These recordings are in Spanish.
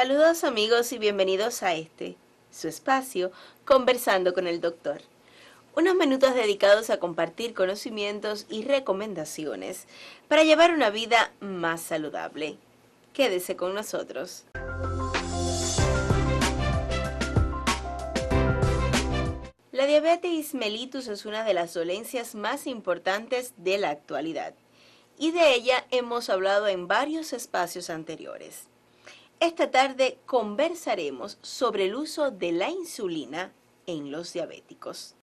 Saludos amigos y bienvenidos a su espacio, Conversando con el Doctor. Unos minutos dedicados a compartir conocimientos y recomendaciones para llevar una vida más saludable. Quédese con nosotros. La diabetes mellitus es una de las dolencias más importantes de la actualidad y de ella hemos hablado en varios espacios anteriores. Esta tarde conversaremos sobre el uso de la insulina en los diabéticos.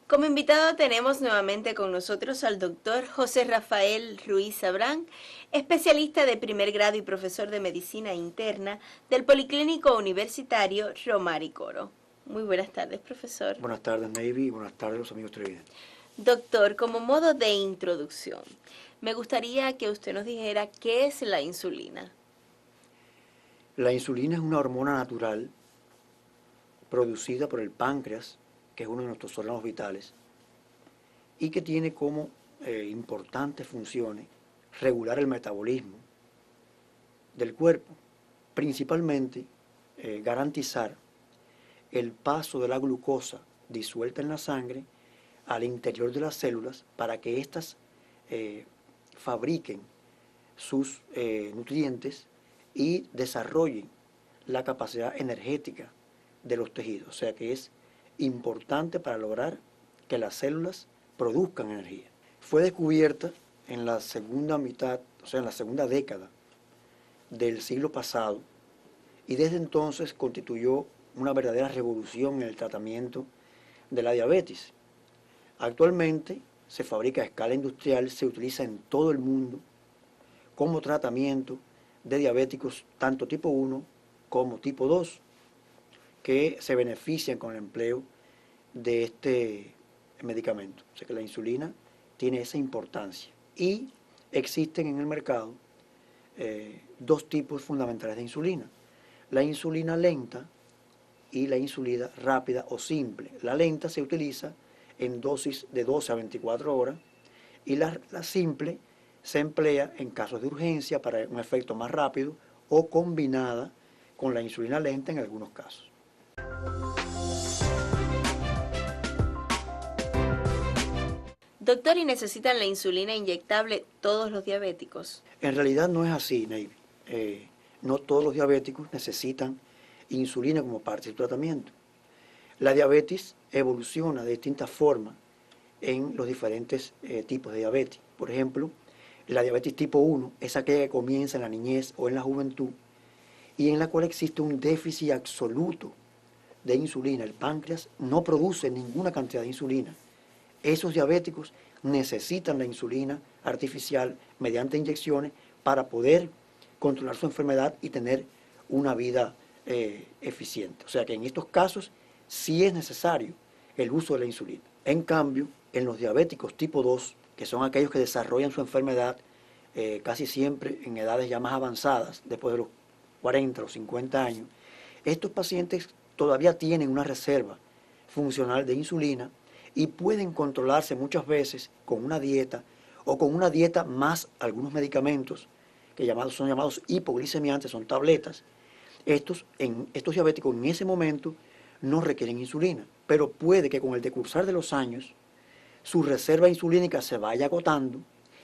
Como invitado tenemos nuevamente con nosotros al doctor José Rafael Ruiz Abrán, especialista de primer grado y profesor de medicina interna del Policlínico Universitario Romari Coro. Muy buenas tardes, profesor. Buenas tardes, Navy, y buenas tardes, los amigos televidentes. Doctor, como modo de introducción, me gustaría que usted nos dijera qué es la insulina. La insulina es una hormona natural producida por el páncreas, que es uno de nuestros órganos vitales, y que tiene como importantes funciones regular el metabolismo del cuerpo, principalmente garantizar el paso de la glucosa disuelta en la sangre al interior de las células para que éstas fabriquen sus nutrientes y desarrollen la capacidad energética de los tejidos. O sea que es importante para lograr que las células produzcan energía. Fue descubierta en la segunda mitad, o sea, en la segunda década del siglo pasado, y desde entonces constituyó una verdadera revolución en el tratamiento de la diabetes. Actualmente se fabrica a escala industrial, se utiliza en todo el mundo como tratamiento de diabéticos tanto tipo 1 como tipo 2, que se benefician con el empleo de este medicamento. O sea que la insulina tiene esa importancia. Y existen en el mercado dos tipos fundamentales de insulina: la insulina lenta y la insulina rápida o simple. La lenta se utiliza en dosis de 12 a 24 horas y la simple se emplea en casos de urgencia para un efecto más rápido o combinada con la insulina lenta en algunos casos. Doctor, ¿y necesitan la insulina inyectable todos los diabéticos? En realidad no es así, Navy. No todos los diabéticos necesitan insulina como parte del tratamiento. La diabetes evoluciona de distintas formas en los diferentes tipos de diabetes. Por ejemplo, la diabetes tipo 1 es aquella que comienza en la niñez o en la juventud y en la cual existe un déficit absoluto de insulina. El páncreas no produce ninguna cantidad de insulina. Esos diabéticos necesitan la insulina artificial mediante inyecciones para poder controlar su enfermedad y tener una vida eficiente. O sea que en estos casos sí es necesario el uso de la insulina. En cambio, en los diabéticos tipo 2, que son aquellos que desarrollan su enfermedad casi siempre en edades ya más avanzadas, después de los 40 o 50 años, estos pacientes todavía tienen una reserva funcional de insulina y pueden controlarse muchas veces con una dieta o con una dieta más algunos medicamentos que son llamados hipoglicemiantes, son tabletas. Estos diabéticos en ese momento no requieren insulina, pero puede que con el decursar de los años su reserva insulínica se vaya agotando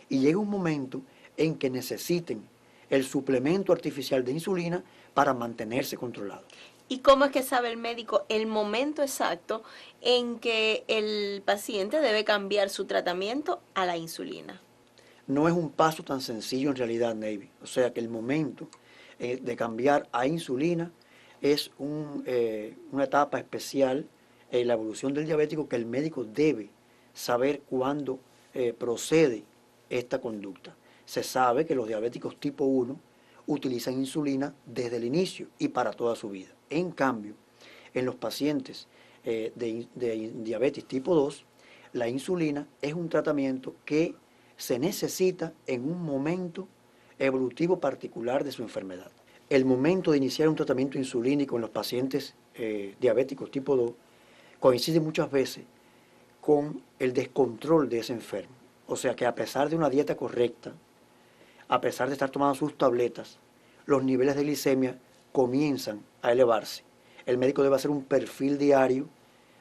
y llegue un momento en que necesiten el suplemento artificial de insulina para mantenerse controlado. ¿Y cómo es que sabe el médico el momento exacto en que el paciente debe cambiar su tratamiento a la insulina? No es un paso tan sencillo en realidad, Navy. O sea que el momento de cambiar a insulina es una etapa especial en la evolución del diabético que el médico debe saber cuándo procede esta conducta. Se sabe que los diabéticos tipo 1 utilizan insulina desde el inicio y para toda su vida. En cambio, en los pacientes de diabetes tipo 2, la insulina es un tratamiento que se necesita en un momento evolutivo particular de su enfermedad. El momento de iniciar un tratamiento insulínico en los pacientes diabéticos tipo 2 coincide muchas veces con el descontrol de ese enfermo. O sea que a pesar de una dieta correcta, a pesar de estar tomando sus tabletas, los niveles de glicemia comienzan a elevarse. El médico debe hacer un perfil diario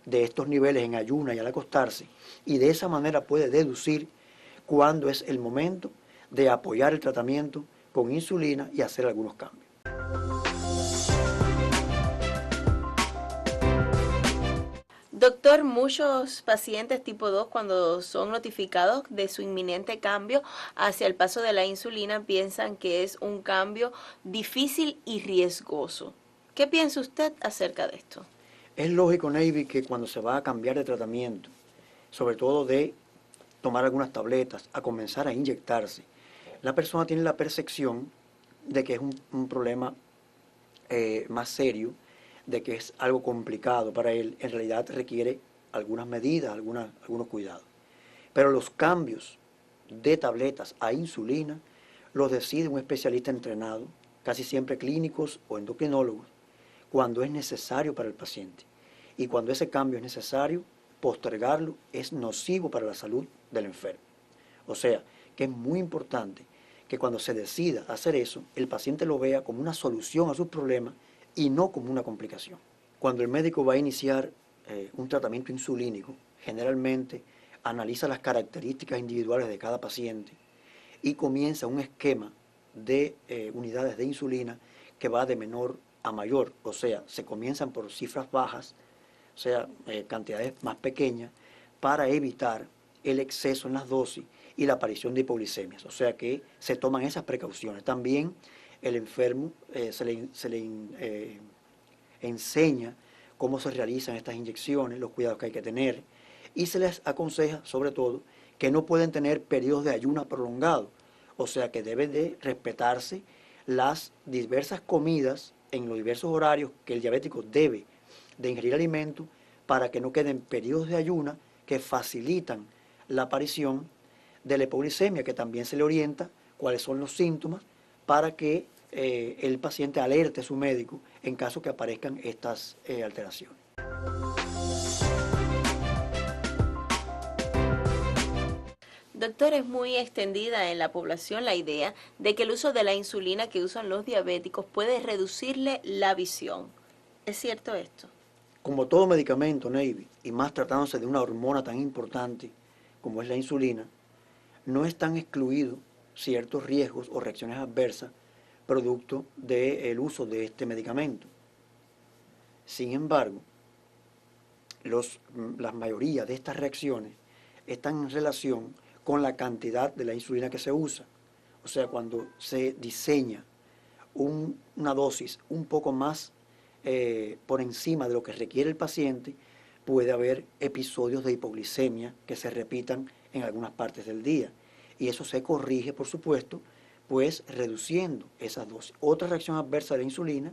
de estos niveles en ayuna y al acostarse, y de esa manera puede deducir cuándo es el momento de apoyar el tratamiento con insulina y hacer algunos cambios. Doctor, muchos pacientes tipo 2 cuando son notificados de su inminente cambio hacia el paso de la insulina piensan que es un cambio difícil y riesgoso. ¿Qué piensa usted acerca de esto? Es lógico, Navy, que cuando se va a cambiar de tratamiento, sobre todo de tomar algunas tabletas, a comenzar a inyectarse, la persona tiene la percepción de que es un problema más serio, de que es algo complicado para él. En realidad requiere algunas medidas, algunos cuidados. Pero los cambios de tabletas a insulina los decide un especialista entrenado, casi siempre clínicos o endocrinólogos, cuando es necesario para el paciente. Y cuando ese cambio es necesario, postergarlo es nocivo para la salud del enfermo. O sea, que es muy importante que cuando se decida hacer eso, el paciente lo vea como una solución a sus problemas y no como una complicación. Cuando el médico va a iniciar un tratamiento insulínico, generalmente analiza las características individuales de cada paciente y comienza un esquema de unidades de insulina que va de menor a mayor, o sea, se comienzan por cifras bajas, o sea, cantidades más pequeñas, para evitar el exceso en las dosis y la aparición de hipoglicemias, o sea que se toman esas precauciones. También el enfermo se le enseña cómo se realizan estas inyecciones, los cuidados que hay que tener, y se les aconseja, sobre todo, que no pueden tener periodos de ayuno prolongado, o sea que deben de respetarse las diversas comidas en los diversos horarios que el diabético debe de ingerir alimentos para que no queden periodos de ayuna que facilitan la aparición de la hipoglicemia, que también se le orienta cuáles son los síntomas para que el paciente alerte a su médico en caso que aparezcan estas alteraciones. Doctor, es muy extendida en la población la idea de que el uso de la insulina que usan los diabéticos puede reducirle la visión. ¿Es cierto esto? Como todo medicamento, Navy, y más tratándose de una hormona tan importante como es la insulina, no están excluidos ciertos riesgos o reacciones adversas producto del uso de este medicamento. Sin embargo, la mayoría de estas reacciones están en relación con la cantidad de la insulina que se usa. O sea, cuando se diseña una dosis un poco más por encima de lo que requiere el paciente, puede haber episodios de hipoglicemia que se repitan en algunas partes del día. Y eso se corrige, por supuesto, pues reduciendo esas dosis. Otra reacción adversa de la insulina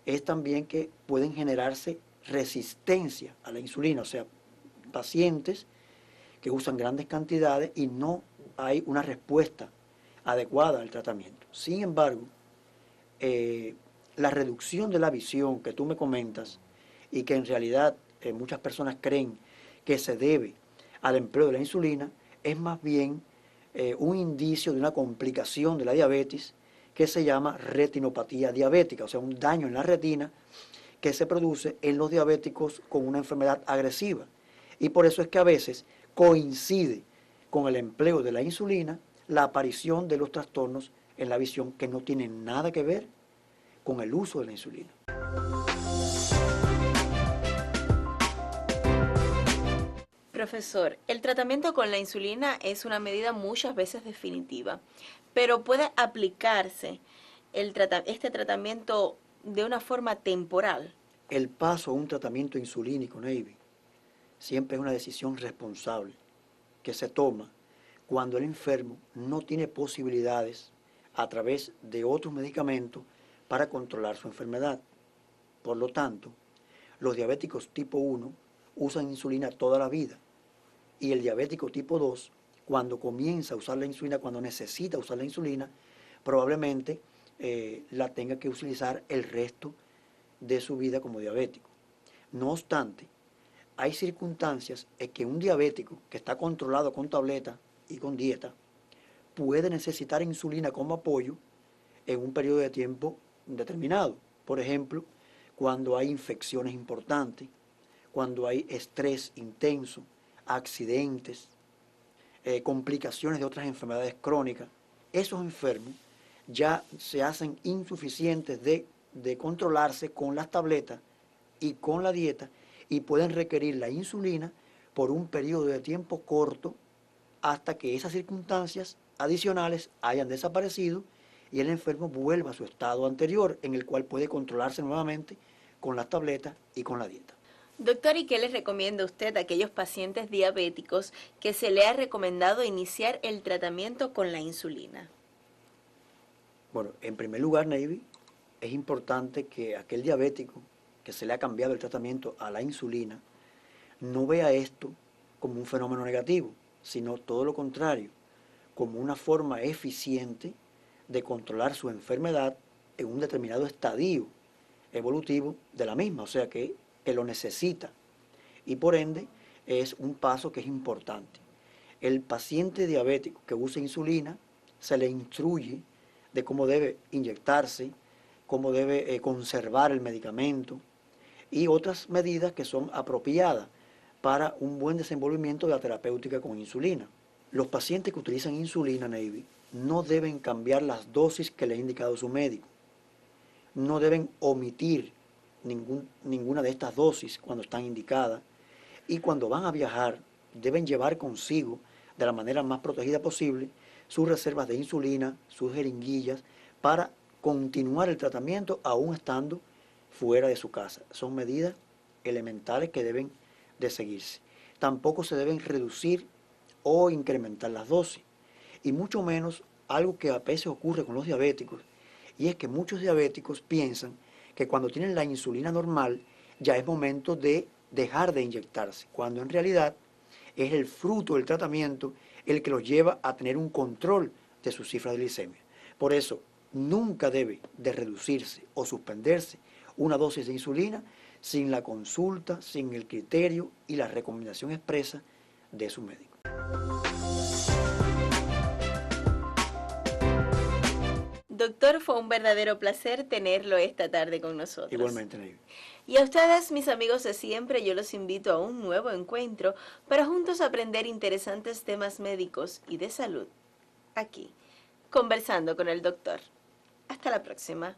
es también que pueden generarse resistencia a la insulina, o sea, pacientes que usan grandes cantidades y no hay una respuesta adecuada al tratamiento. Sin embargo, la reducción de la visión que tú me comentas y que en realidad muchas personas creen que se debe al empleo de la insulina es más bien un indicio de una complicación de la diabetes que se llama retinopatía diabética, o sea, un daño en la retina que se produce en los diabéticos con una enfermedad agresiva. Y por eso es que a veces coincide con el empleo de la insulina la aparición de los trastornos en la visión que no tienen nada que ver con el uso de la insulina. Profesor, el tratamiento con la insulina es una medida muchas veces definitiva, pero puede aplicarse este tratamiento de una forma temporal. El paso a un tratamiento insulínico, Navy, siempre es una decisión responsable que se toma cuando el enfermo no tiene posibilidades a través de otros medicamentos para controlar su enfermedad. Por lo tanto, los diabéticos tipo 1 usan insulina toda la vida y el diabético tipo 2, cuando comienza a usar la insulina, cuando necesita usar la insulina, probablemente la tenga que utilizar el resto de su vida como diabético. No obstante, hay circunstancias en que un diabético que está controlado con tabletas y con dieta, puede necesitar insulina como apoyo en un periodo de tiempo determinado. Por ejemplo, cuando hay infecciones importantes, cuando hay estrés intenso, accidentes, complicaciones de otras enfermedades crónicas, esos enfermos ya se hacen insuficientes de controlarse con las tabletas y con la dieta y pueden requerir la insulina por un periodo de tiempo corto hasta que esas circunstancias adicionales hayan desaparecido y el enfermo vuelva a su estado anterior en el cual puede controlarse nuevamente con las tabletas y con la dieta. Doctor, ¿y qué les recomienda usted a aquellos pacientes diabéticos que se le ha recomendado iniciar el tratamiento con la insulina? Bueno, en primer lugar, Navy, es importante que aquel diabético que se le ha cambiado el tratamiento a la insulina no vea esto como un fenómeno negativo, sino todo lo contrario, como una forma eficiente de controlar su enfermedad en un determinado estadio evolutivo de la misma, o sea que lo necesita y por ende es un paso que es importante. El paciente diabético que usa insulina se le instruye de cómo debe inyectarse, cómo debe conservar el medicamento y otras medidas que son apropiadas para un buen desenvolvimiento de la terapéutica con insulina. Los pacientes que utilizan insulina, Navy, no deben cambiar las dosis que le ha indicado su médico. No deben omitir ninguna de estas dosis cuando están indicadas. Y cuando van a viajar, deben llevar consigo, de la manera más protegida posible, sus reservas de insulina, sus jeringuillas, para continuar el tratamiento aún estando fuera de su casa. Son medidas elementales que deben de seguirse. Tampoco se deben reducir o incrementar las dosis. Y mucho menos algo que a veces ocurre con los diabéticos, y es que muchos diabéticos piensan que cuando tienen la insulina normal ya es momento de dejar de inyectarse, cuando en realidad es el fruto del tratamiento el que los lleva a tener un control de su cifra de glicemia. Por eso, nunca debe de reducirse o suspenderse una dosis de insulina sin la consulta, sin el criterio y la recomendación expresa de su médico. Doctor, fue un verdadero placer tenerlo esta tarde con nosotros. Igualmente, Navy. Y a ustedes, mis amigos de siempre, yo los invito a un nuevo encuentro para juntos aprender interesantes temas médicos y de salud. Aquí, conversando con el doctor. Hasta la próxima.